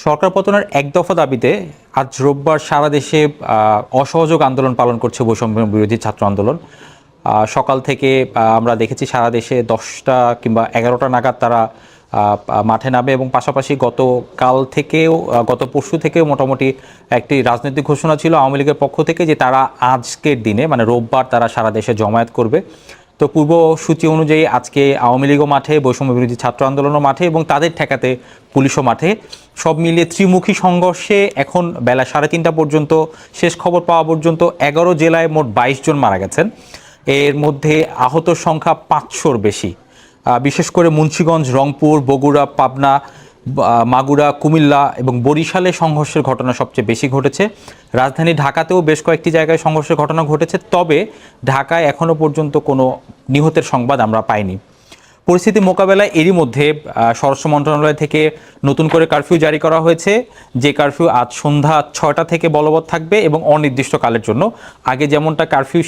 সরকার পতনের এক দফা দাবিতে আজ রোববার সারা দেশে অসহযোগ আন্দোলন পালন করছে বৈষম্য বিরোধী ছাত্র আন্দোলন। সকাল থেকে আমরা দেখেছি সারা দেশে 10টা কিংবা 11টা নাগাদ তারা মাঠে নামে এবং পাশাপাশি গত পরশু থেকেও মোটামুটি একটি রাজনৈতিক ঘোষণা ছিল আওয়ামী লীগের পক্ষ থেকে যে তারা আজকের দিনে মানে রোববার তারা সারা দেশে জমায়েত করবে। তো পূর্বসূচি অনুযায়ী আজকে আওয়ামী লীগও মাঠে, বৈষম্য বিরোধী ছাত্র আন্দোলনও মাঠে এবং তাদের ঠেকাতে পুলিশও মাঠে। সব মিলিয়ে ত্রিমুখী সংঘর্ষে এখন বেলা 3:30 পর্যন্ত শেষ খবর পাওয়া পর্যন্ত 11 জেলায় মোট 22 জন মারা গেছেন। এর মধ্যে আহতর সংখ্যা 500-র বেশি। বিশেষ করে মুন্সিগঞ্জ, রংপুর, বগুড়া, পাবনা, মাগুরা, কুমিল্লা এবং বরিশালে সংঘর্ষের ঘটনা সবচেয়ে বেশি ঘটেছে। রাজধানী ঢাকাতেও বেশ কয়েকটি জায়গায় সংঘর্ষের ঘটনা ঘটেছে, তবে ঢাকায় এখনও পর্যন্ত কোনো নিহতের সংবাদ আমরা পাইনি। পরিস্থিতি মোকাবেলায় এরই মধ্যে স্বরাষ্ট্র মন্ত্রণালয় থেকে নতুন করে কারফিউ জারি করা হয়েছে, যে কারফিউ আজ সন্ধ্যা 6টা থেকে বলবৎ থাকবে এবং অনির্দিষ্টকালের জন্য। আগে যেমনটা কারফিউ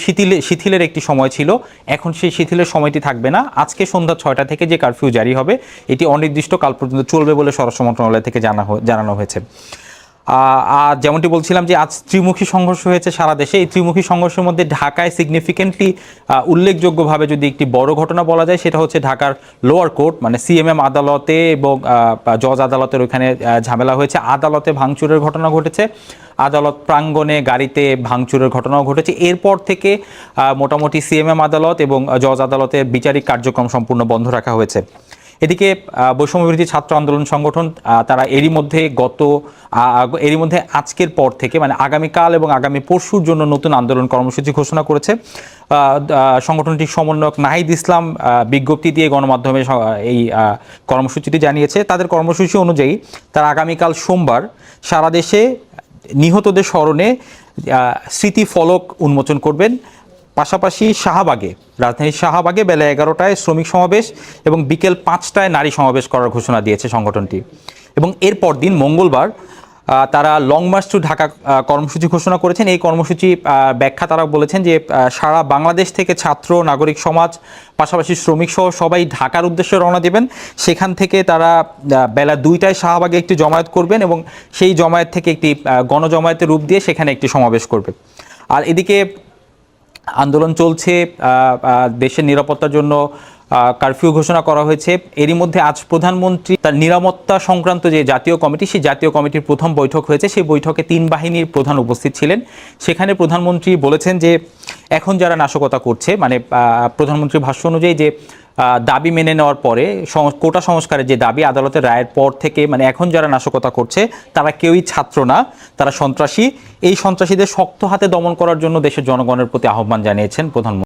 শিথিলের একটি সময় ছিল, এখন সেই শিথিলের সময়টি থাকবে না। আজকে সন্ধ্যা 6টা থেকে যে কারফিউ জারি হবে এটি অনির্দিষ্টকাল পর্যন্ত চলবে বলে স্বরাষ্ট্র মন্ত্রণালয় থেকে জানানো হয়েছে। আর যেমনটি বলছিলাম যে আজ ত্রিমুখী সংঘর্ষ হয়েছে সারা দেশে। এই ত্রিমুখী সংঘর্ষের মধ্যে ঢাকায় সিগনিফিকেন্টলি উল্লেখযোগ্যভাবে যদি একটি বড় ঘটনা বলা যায় সেটা হচ্ছে ঢাকার লোয়ার কোর্ট মানে সিএমএম আদালতে এবং জজ আদালতের ওইখানে ঝামেলা হয়েছে। আদালতে ভাঙচুরের ঘটনা ঘটেছে, আদালত প্রাঙ্গণে গাড়িতে ভাঙচুরের ঘটনাও ঘটেছে। এরপর থেকে মোটামুটি সিএমএম আদালত এবং জজ আদালতের বিচারিক কার্যক্রম সম্পূর্ণ বন্ধ রাখা হয়েছে। এদিকে বৈষম্য বিরোধী ছাত্র আন্দোলন সংগঠন তারা এরই মধ্যে আজকের পর থেকে মানে আগামীকাল এবং আগামী পরশুর জন্য নতুন আন্দোলন কর্মসূচি ঘোষণা করেছে। সংগঠনটির সমন্বয়ক নাহিদ ইসলাম বিজ্ঞপ্তি দিয়ে গণমাধ্যমে এই কর্মসূচিটি জানিয়েছে। তাদের কর্মসূচি অনুযায়ী তারা আগামীকাল সোমবার সারা দেশে নিহতদের স্মরণে স্মৃতি ফলক উন্মোচন করবেন। পাশাপাশি রাজধানীর শাহবাগে বেলা 11টায় শ্রমিক সমাবেশ এবং বিকেল 5টায় নারী সমাবেশ করার ঘোষণা দিয়েছে সংগঠনটি। এবং এরপর দিন মঙ্গলবার তারা লং মার্চ টু ঢাকা কর্মসূচি ঘোষণা করেছেন। এই কর্মসূচি ব্যাখ্যা তারা বলেছেন যে সারা বাংলাদেশ থেকে ছাত্র, নাগরিক সমাজ, পাশাপাশি শ্রমিক সহ সবাই ঢাকার উদ্দেশ্যে রওনা দেবেন। সেখান থেকে তারা বেলা 2টায় শাহবাগে একটি জমায়েত করবেন এবং সেই জমায়েত থেকে একটি গণজমায়েতের রূপ দিয়ে সেখানে একটি সমাবেশ করবে। আর এদিকে আন্দোলন চলছে, দেশের নিরাপত্তার জন্য কারফিউ ঘোষণা করা হয়েছে। এরই মধ্যে আজ প্রধানমন্ত্রী তার নিরাপত্তা সংক্রান্ত যে জাতীয় কমিটি, সেই জাতীয় কমিটির প্রথম বৈঠক হয়েছে। সেই বৈঠকে 3 বাহিনীর প্রধান উপস্থিত ছিলেন। সেখানে প্রধানমন্ত্রী বলেছেন যে এখন যারা নাশকতা করছে মানে প্রধানমন্ত্রীর ভাষ্য অনুযায়ী যে দাবি মেনে নেওয়ার পরে কোটা সংস্কারের যে দাবি আদালতের রায়ের পর থেকে মানে এখন যারা নাশকতা করছে তারা কেউই ছাত্র না, তারা সন্ত্রাসী। এই সন্ত্রাসীদের শক্ত হাতে দমন করার জন্য দেশের জনগণের প্রতি আহ্বান জানিয়েছেন প্রধানমন্ত্রী।